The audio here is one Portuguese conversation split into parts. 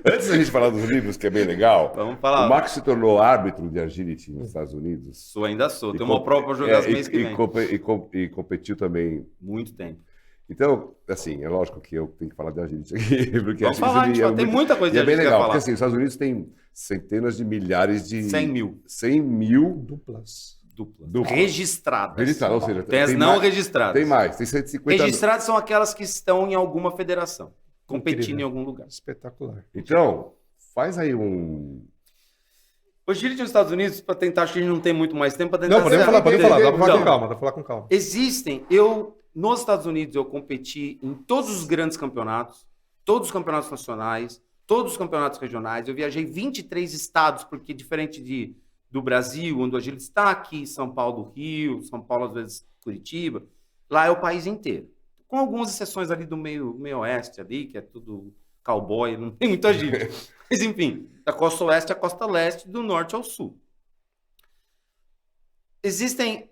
Antes da gente falar dos livros, que é bem legal, Vamos o falar. Max se tornou árbitro de agility nos Estados Unidos. Sou, ainda sou. E Tem uma com- prova para jogar os meses que vem. e competiu também. Muito tempo. Então, assim, é lógico que eu tenho que falar de agility aqui, porque Vamos falar, a gente fala. Tem muita coisa e de é bem agility legal, pra porque falar. assim, os Estados Unidos tem centenas de milhares de... 100 mil. 100 mil Duplas. Duplas. Registradas. registradas, ou seja, Tem as não mais, registradas. tem mais, tem 150 Registradas são aquelas que estão em alguma federação, competindo Incrível. em algum lugar. Espetacular. Então, faz aí um... O agility nos Estados Unidos, para tentar, acho que a gente não tem muito mais tempo para tentar... Não, podemos falar, pode falar. Dá pra falar Então, com calma, dá pra falar com calma. existem, nos Estados Unidos, eu competi em todos os grandes campeonatos, todos os campeonatos nacionais, todos os campeonatos regionais. Eu viajei 23 estados, porque diferente do Brasil, onde o agility está aqui, São Paulo do Rio, São Paulo, às vezes, Curitiba, lá é o país inteiro. Com algumas exceções ali do meio oeste, ali, que é tudo cowboy, não tem muito agility. Mas, enfim, da costa oeste à costa leste, do norte ao sul. Existem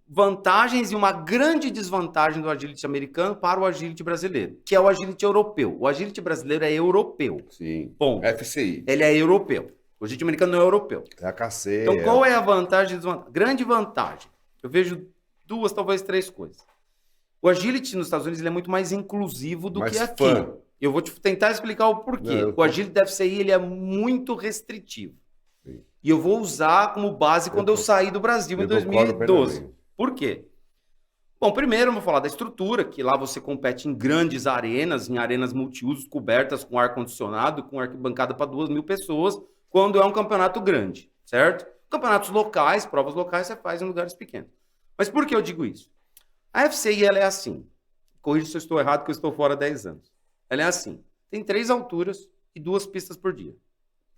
vantagens e uma grande desvantagem do agility americano para o agility brasileiro, que é o agility europeu. O agility brasileiro é europeu. Sim, Bom, FCI, ele é europeu. O agility americano não é europeu. é a KC. Então, qual é a vantagem e desvantagem? Grande vantagem. Eu vejo duas, talvez três coisas. O agility nos Estados Unidos ele é muito mais inclusivo do Mais que aqui. fã. Eu vou te tentar explicar o porquê. Não, O agility da FCI ele é muito restritivo. Sim. E eu vou usar como base quando eu saí do Brasil em Eu concordo 2012. plenamente. Por quê? Bom, primeiro eu vou falar da estrutura, que lá você compete em grandes arenas, em arenas multiusos, cobertas com ar-condicionado, com arquibancada para 2.000 pessoas, quando é um campeonato grande, certo? Campeonatos locais, provas locais, você faz em lugares pequenos. Mas por que eu digo isso? A FCI, ela é assim. Corrija se eu estou errado, que eu estou fora há 10 anos. Ela é assim. Tem 3 alturas e 2 pistas por dia.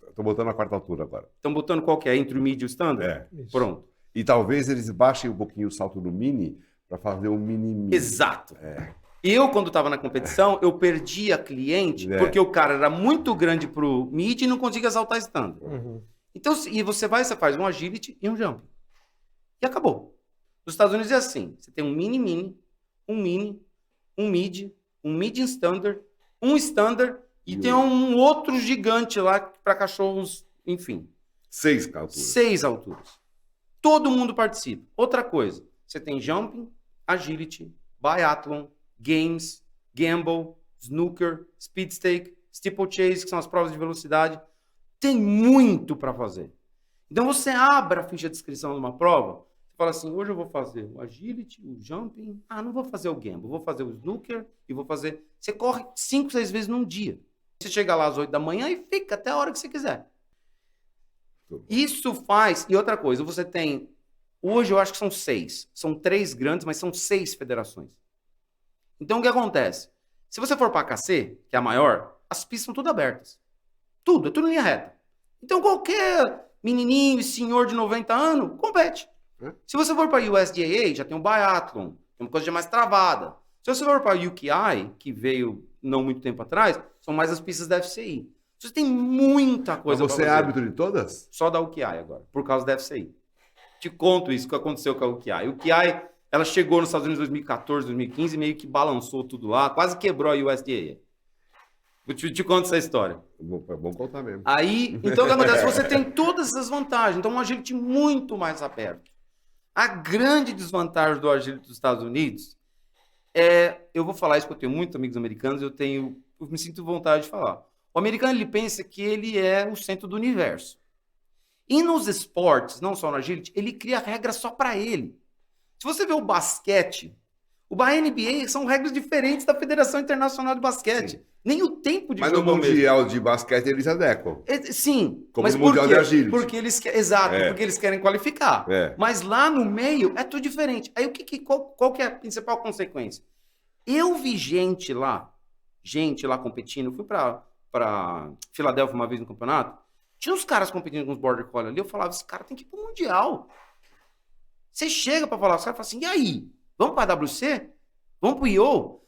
Estou botando a quarta altura agora. Estão botando qual que é? Intermediate e o standard? Isso. Pronto. E talvez eles baixem um pouquinho o salto do mini para fazer um mini. Exato. Eu, quando estava na competição, eu perdia cliente porque o cara era muito grande pro mid e não conseguia saltar standard. Uhum. Então, e você faz um agility e um jump. E acabou. Nos Estados Unidos é assim. Você tem um mini, um mid in standard, um standard e tem um outro gigante lá para cachorros, enfim. 6 alturas. 6 alturas. Todo mundo participa. Outra coisa, você tem jumping, agility, biathlon, games, gamble, snooker, speed stake, steeplechase, que são as provas de velocidade. Tem muito para fazer. Então você abre a ficha de inscrição de uma prova, você fala assim, hoje eu vou fazer o agility, o jumping, não vou fazer o gamble, vou fazer o snooker e vou fazer... Você corre 5, 6 vezes num dia. Você chega lá às 8 da manhã e fica até a hora que você quiser. Isso faz... E outra coisa, você tem... Hoje eu acho que são 6. São 3 grandes, mas são 6 federações. Então o que acontece? Se você for para a KC, que é a maior, as pistas são tudo abertas. Tudo, é tudo em linha reta. Então qualquer menininho e senhor de 90 anos compete. Se você for para a USDA, já tem o biathlon, tem uma coisa já mais travada. Se você for para a UKI, que veio não muito tempo atrás, são mais as pistas da FCI. Você tem muita coisa Mas você é pra fazer. árbitro de todas? Só da UKI agora, por causa da FCI. Te conto isso que aconteceu com a UKI. A UKI, ela chegou nos Estados Unidos em 2014, 2015, meio que balançou tudo lá, quase quebrou a USDA. Eu te conto essa história. É bom contar mesmo. Aí, então o que acontece? Você tem todas essas vantagens. Então, um agility muito mais aberto. A grande desvantagem do agility dos Estados Unidos é... Eu vou falar isso porque eu tenho muitos amigos americanos, eu me sinto vontade de falar. O americano, ele pensa que ele é o centro do universo. E nos esportes, não só no agility, ele cria regras só para ele. Se você vê o basquete, a NBA são regras diferentes da Federação Internacional de Basquete. Sim. Nem o tempo de jogo. Mas no Mundial de Basquete eles adequam. Sim. Como mas no Mundial de Agility. Porque eles porque eles querem qualificar. Mas lá no meio é tudo diferente. Aí qual que é a principal consequência? Eu vi gente lá competindo. Eu fui para Filadélfia uma vez no campeonato. Tinha uns caras competindo com os Border Collie ali. Eu falava, esse cara tem que ir pro Mundial. Você chega para falar, os caras falam assim, e aí? Vamos para a WC? Vamos pro IO?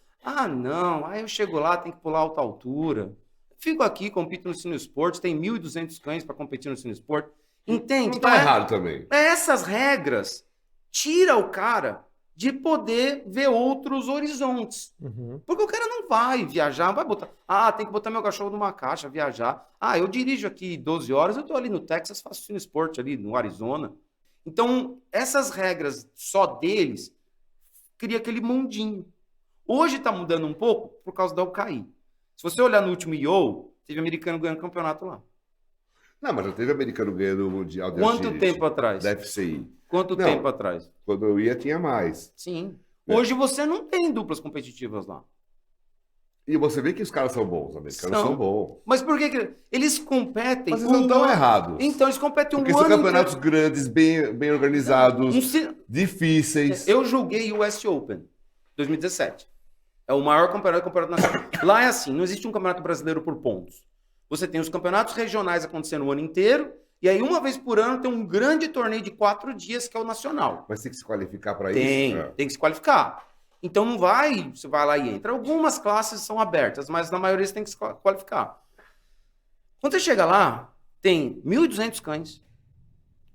Não. Aí eu chego lá, tem que pular alta altura. Fico aqui, compito no Cine Esportes. Tem 1.200 cães para competir no Cine Esportes. Entende? Não tá errado também. Essas regras tira o cara de poder ver outros horizontes. Porque o cara não vai viajar, não vai botar... tem que botar meu cachorro numa caixa, viajar. Eu dirijo aqui 12 horas, eu tô ali no Texas, faço Cine Sport ali no Arizona. Então, essas regras só deles cria aquele mundinho. Hoje tá mudando um pouco por causa da UCAI. Se você olhar no último IO, teve americano ganhando campeonato lá. Não, mas já teve americano ganhando o Mundial de Quanto Agility, tempo atrás? da FCI. Quanto tempo atrás? Quando eu ia, tinha mais. Sim. Hoje você não tem duplas competitivas lá. E você vê que os caras são bons, os americanos são bons. Mas por que eles competem? Mas eles não estão errados. Então, eles competem Porque são campeonatos grandes, bem organizados, difíceis. Eu joguei o US Open 2017. É o maior campeonato nacional. Lá é assim, não existe um campeonato brasileiro por pontos. Você tem os campeonatos regionais acontecendo o ano inteiro, e aí uma vez por ano tem um grande torneio de 4 dias, que é o nacional. Mas tem que se qualificar para isso? Tem que se qualificar. Então não vai, você vai lá e entra. Algumas classes são abertas, mas na maioria você tem que se qualificar. Quando você chega lá, tem 1.200 cães,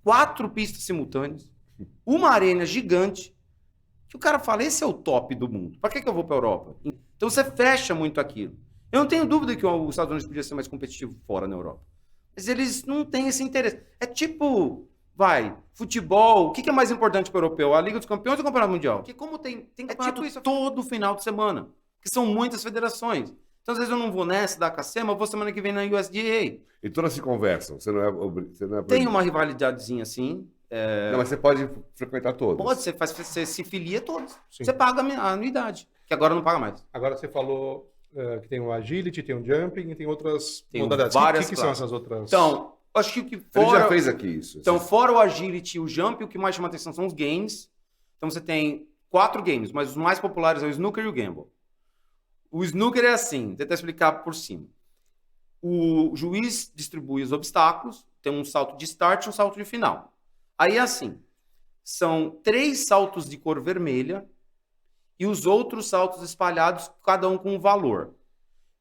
4 pistas simultâneas, uma arena gigante, que o cara fala, esse é o top do mundo. Para que eu vou para a Europa? Então você fecha muito aquilo. Eu não tenho dúvida que os Estados Unidos podia ser mais competitivo fora na Europa. Mas eles não têm esse interesse. É tipo, futebol, o que é mais importante para o europeu? A Liga dos Campeões ou o Campeonato Mundial? Porque como tem campeonato tipo todo final de semana, que são muitas federações. Então, às vezes eu não vou nessa da KCM, eu vou semana que vem na USDA. E todas se conversam? Você não é tem uma rivalidadezinha assim. Não, mas você pode frequentar todas. Pode, você se filia todos. Sim. Você paga a anuidade, que agora não paga mais. Agora você falou que tem o Agility, tem o Jumping e tem outras modalidades. Várias que são essas outras? Então, acho que fora... Ele já fez aqui isso. Então, fora o Agility e o Jump, o que mais chama atenção são os games. Então, você tem 4 games, mas os mais populares é o Snooker e o Gamble. O Snooker é assim, vou tentar explicar por cima. O juiz distribui os obstáculos, tem um salto de start e um salto de final. Aí é assim, são 3 saltos de cor vermelha e os outros saltos espalhados, cada um com um valor.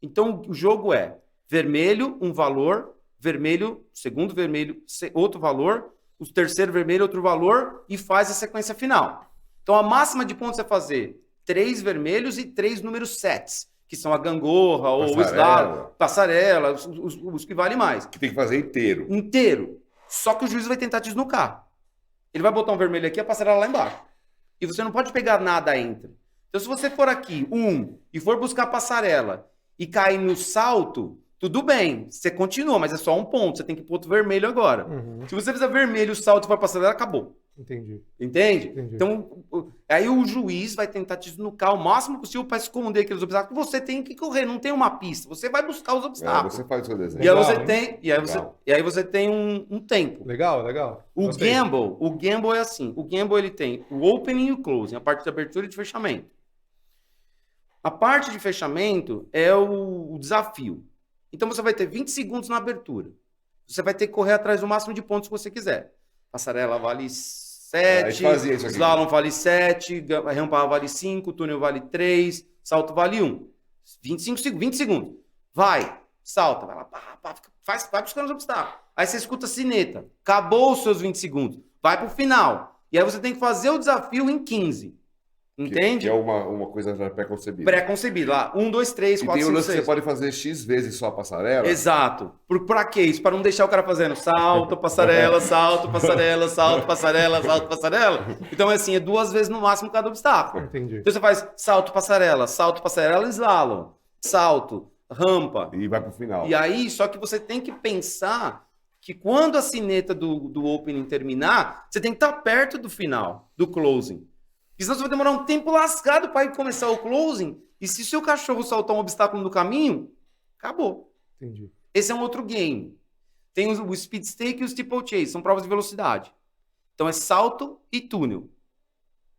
Então, o jogo é vermelho, um valor, vermelho, segundo vermelho, outro valor, o terceiro vermelho, outro valor, e faz a sequência final. Então, a máxima de pontos é fazer 3 vermelhos e 3 números 7, que são a gangorra ou o slalom, passarela, os que valem mais. Que tem que fazer inteiro. Inteiro. Só que o juiz vai tentar te desnucar. Ele vai botar um vermelho aqui e a passarela lá embaixo. E você não pode pegar nada entre. Então, se você for aqui, e for buscar a passarela e cair no salto, tudo bem, você continua, mas é só um ponto. Você tem que ir pro outro vermelho agora. Se você fizer vermelho, o salto e for a passarela, acabou. Entendi. Entende? Então, aí o juiz vai tentar te desnucar o máximo possível para esconder aqueles obstáculos. Você tem que correr, não tem uma pista. Você vai buscar os obstáculos. Você faz o seu desenho. E aí você tem um tempo. Legal. O Gamble é assim. O Gamble ele tem o opening e o closing, a parte de abertura e de fechamento. A parte de fechamento é o desafio. Então você vai ter 20 segundos na abertura. Você vai ter que correr atrás do máximo de pontos que você quiser. Passarela vale 7, slalom vale 7, rampa vale 5, túnel vale 3, salto vale 1. 20 segundos. Vai, salta, vai lá, vai buscando os obstáculos. Aí você escuta a sineta. Acabou os seus 20 segundos. Vai pro final. E aí você tem que fazer o desafio em 15. Entende? Que é uma coisa já pré-concebida. Pré-concebida, lá. 1, 2, 3, 4, 5, 6. E tem o lance que você pode fazer X vezes só a passarela. Exato. Pra quê? Isso para não deixar o cara fazendo salto, passarela, salto, passarela, salto, passarela, salto, passarela. Então, assim, é 2 vezes no máximo cada obstáculo. Entendi. Então você faz salto, passarela, slalom, salto, rampa. E vai pro final. E aí, só que você tem que pensar que quando a sineta do opening terminar, você tem que estar perto do final, do closing. Porque senão você vai demorar um tempo lascado para começar o closing. E se o seu cachorro saltar um obstáculo no caminho, acabou. Entendi. Esse é um outro game. Tem o speed stake e o steeplechase. São provas de velocidade. Então é salto e túnel.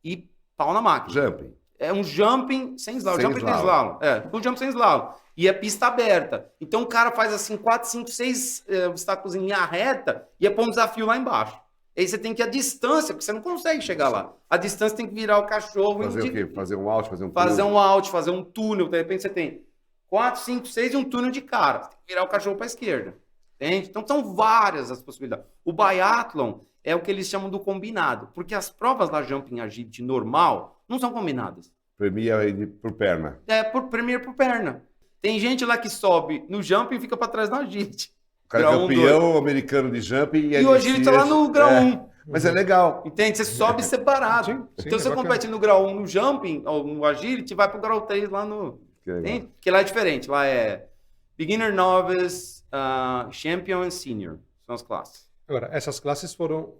E pau na máquina. Jumping. É um jumping sem slalom. Jumping sem slalom. Um jump sem slalom. E é pista aberta. Então o cara faz assim 4, 5, 6 obstáculos em linha reta e é pôr um desafio lá embaixo. Aí você tem que ir à distância, porque você não consegue chegar lá. A distância tem que virar o cachorro. Fazer o quê? Fazer um out, fazer um túnel? Fazer um out, fazer um túnel. De repente você tem 4, 5, 6 e um túnel de cara. Você tem que virar o cachorro para a esquerda. Entende? Então são várias as possibilidades. O biathlon é o que eles chamam do combinado. Porque as provas da Jumping Agility normal, não são combinadas. Premia por perna. Premia por perna. Tem gente lá que sobe no jumping e fica para trás na agility. O cara é campeão americano de jumping e o agility tá lá no grau 1. Mas é legal. Entende? Você sobe separado. Sim, Então você compete no grau 1 no jumping, ou no agility, vai pro grau 3 lá no... Que lá é diferente. Lá é beginner, novice, champion e senior. São as classes. Agora, essas classes foram...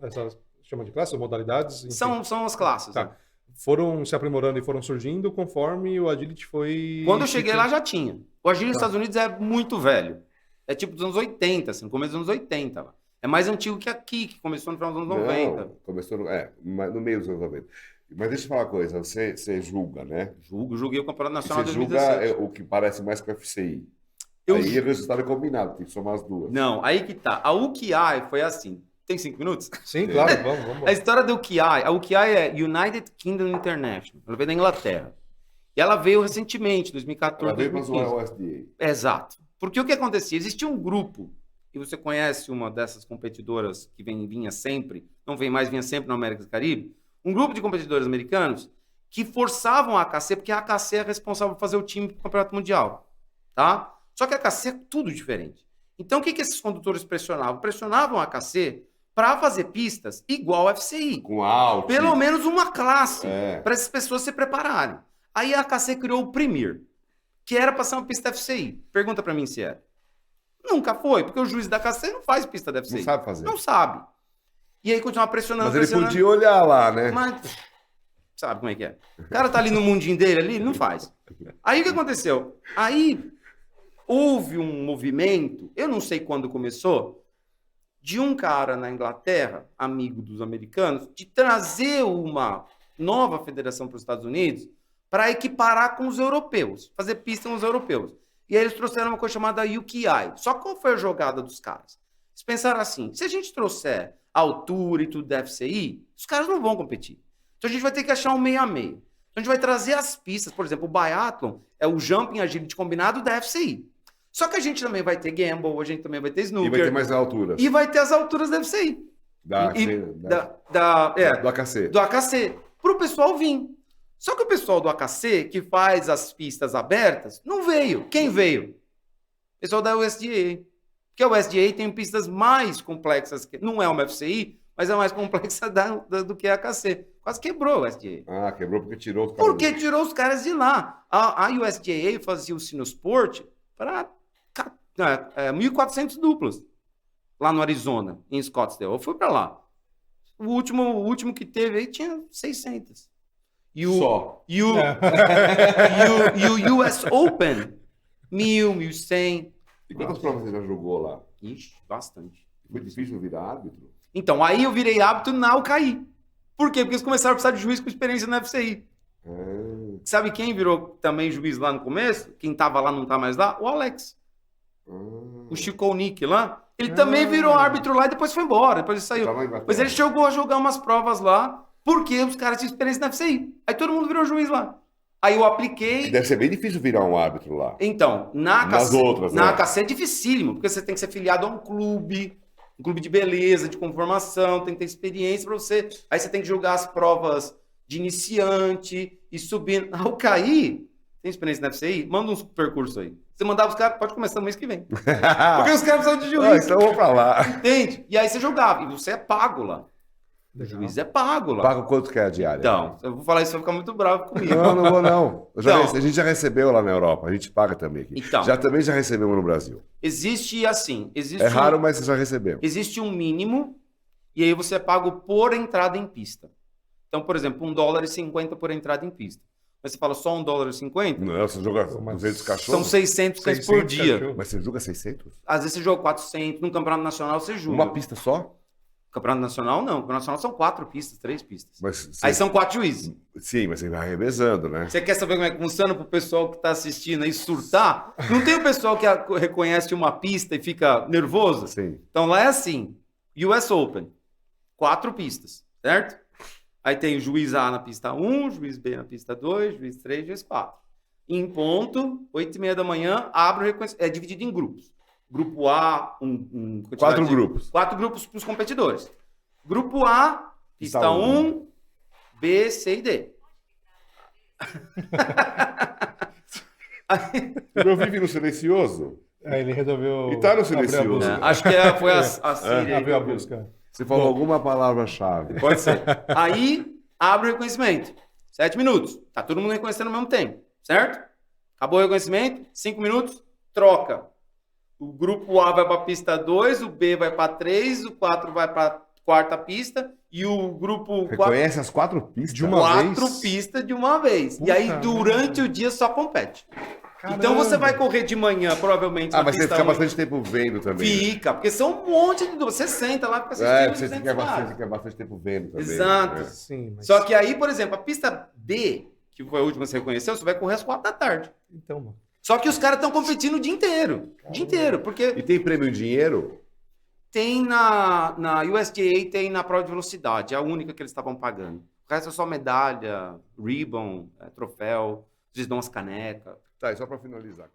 Chama de classes, modalidades? Enfim. São as classes. Tá. Né? Foram se aprimorando e foram surgindo conforme o agility foi... Quando eu cheguei lá já tinha. O agility nos Estados Unidos é muito velho. É tipo dos anos 80, assim, no começo dos anos 80. Lá. É mais antigo que aqui, que começou no final dos anos 90. Começou no meio dos anos 90. Mas deixa eu falar uma coisa, você julga, né? Julguei o Campeonato Nacional de Você 2017. julga o que parece mais com a FCI. Aí o resultado é combinado, tem que somar as duas. Não, aí que tá. A UKI foi assim. Tem 5 minutos? Sim, claro, vamos. A história da UKI, a UKI é United Kingdom International. Ela veio da Inglaterra. E ela veio recentemente, 2014, ela veio 2015. para o USDA. Exato. Porque o que acontecia? Existia um grupo, e você conhece uma dessas competidoras que vinha sempre, não vem mais, vinha sempre na América do Caribe, um grupo de competidores americanos que forçavam a AKC, porque a AKC é responsável por fazer o time para o Campeonato Mundial. Tá? Só que a AKC é tudo diferente. Então, o que esses condutores pressionavam? Pressionavam a AKC para fazer pistas igual a FCI. Com alto. Pelo menos uma classe, para essas pessoas se prepararem. Aí a AKC criou o Premier, que era para ser uma pista FCI. Pergunta para mim se era. Nunca foi, porque o juiz da AKC não faz pista da FCI. Não sabe fazer. Não sabe. E aí continuava pressionando. Mas ele podia olhar lá, né? Mas sabe como é que é? O cara tá ali no mundinho dele, ali, ele não faz. Aí o que aconteceu? Aí houve um movimento, eu não sei quando começou, de um cara na Inglaterra, amigo dos americanos, de trazer uma nova federação para os Estados Unidos para equiparar com os europeus, fazer pista com os europeus. E aí eles trouxeram uma coisa chamada UKI. Só que qual foi a jogada dos caras? Eles pensaram assim, se a gente trouxer a altura e tudo da FCI, os caras não vão competir. Então a gente vai ter que achar um meio a meio. Então a gente vai trazer as pistas, por exemplo, o Biathlon é o Jumping Agility combinado da FCI. Só que a gente também vai ter Gamble, a gente também vai ter Snooker. E vai ter mais alturas. E vai ter as alturas da FCI. Do AKC. Do AKC. Para o pessoal vir. Só que o pessoal do AKC, que faz as pistas abertas, não veio. Quem veio? O pessoal da USDA. Porque a USDA tem pistas mais complexas. Não é uma FCI, mas é mais complexa do que a AKC. Quase quebrou a USDA. Ah, quebrou porque tirou os caras. Porque tirou os caras de lá. A USDA fazia o Sinosport para 1.400 duplas. Lá no Arizona, em Scottsdale. Eu fui para lá. O último que teve aí tinha 600. E o US Open, 1.000, 1.100. E quantas provas você já jogou lá? Ixi, bastante. Foi difícil virar árbitro? Então, aí eu virei árbitro na UKI. Por quê? Porque eles começaram a precisar de juiz com experiência na FCI. Sabe quem virou também juiz lá no começo? Quem tava lá não tá mais lá? O Alex. O Chico Nick lá. Ele também virou árbitro lá e depois foi embora. Depois ele saiu. Mas ele chegou a jogar umas provas lá porque os caras tinham experiência na FCI. Aí todo mundo virou juiz lá. Aí eu apliquei... Deve ser bem difícil virar um árbitro lá. Então, nas outras, na AKC é dificílimo, porque você tem que ser filiado a um clube de beleza, de conformação, tem que ter experiência para você. Aí você tem que jogar as provas de iniciante e subir. A UKI, tem experiência na FCI? Manda uns percursos aí. Você mandava os caras, pode começar no mês que vem. Porque os caras precisam de juiz. Então eu vou pra lá. Entende? E aí você jogava, e você é pago lá. O juiz é pago lá. Paga quanto que é a diária? Então, eu vou falar isso, você vai ficar muito bravo comigo. Não vou não. A gente já recebeu lá na Europa, a gente paga também aqui. Então, também já recebemos no Brasil. Existe assim... É raro, mas já recebemos. Existe um mínimo, e aí você é pago por entrada em pista. Então, por exemplo, $1,50 por entrada em pista. Mas você fala só $1,50? Não, você joga 200 cachorros? São 600 por dia. Cachorro. Mas você joga 600? Às vezes você joga 400, num campeonato nacional você joga. Uma pista só? Campeonato nacional não, campeonato nacional são 4 pistas, 3 pistas. Mas aí são 4 juízes. Sim, mas você vai revezando, né? Você quer saber como é que funciona pro pessoal que tá assistindo aí surtar? Não tem o pessoal que reconhece uma pista e fica nervoso? Sim. Então lá é assim, US Open, 4 pistas, certo? Aí tem o juiz A na pista 1, juiz B na pista 2, juiz 3, juiz 4. Em ponto, 8h30 da manhã, abre o reconhecimento. É dividido em grupos. Grupo A, 4 grupos. 4 grupos para os competidores. Grupo A, pista 1, B, C e D. O meu vive no silencioso. Aí ele resolveu. E tá no abrir a silencioso. busca. Acho que foi a Siri. aí Abriu a que eu vi. busca. Você falou alguma palavra-chave. Pode ser. Aí, abre o reconhecimento. 7 minutos. Tá todo mundo reconhecendo ao mesmo tempo. Certo? Acabou o reconhecimento. 5 minutos. Troca. O grupo A vai para a pista 2, o B vai para 3, o 4 vai para a quarta pista e o grupo 4... Reconhece as 4 pistas? De uma 4 vez? pistas de uma vez. Puta E aí, merda. durante o dia, só compete. Caramba. Então, você vai correr de manhã, provavelmente, na Mas você pista fica 1. bastante tempo vendo também. né? Fica, porque são um monte de dúvidas. Você senta lá e fica É, assistindo. você dentro do fica bastante tempo vendo também. Exato. né? Sim, mas... Só que aí, por exemplo, a pista B, que foi a última que você reconheceu, você vai correr às 4 da tarde. Então, mano. Só que os caras estão competindo o dia inteiro. O dia inteiro, porque E tem prêmio em dinheiro? tem na USDA, tem na prova de velocidade. É a única que eles estavam pagando. O resto é só medalha, ribbon, troféu. Eles dão umas canecas. Tá, e só pra finalizar.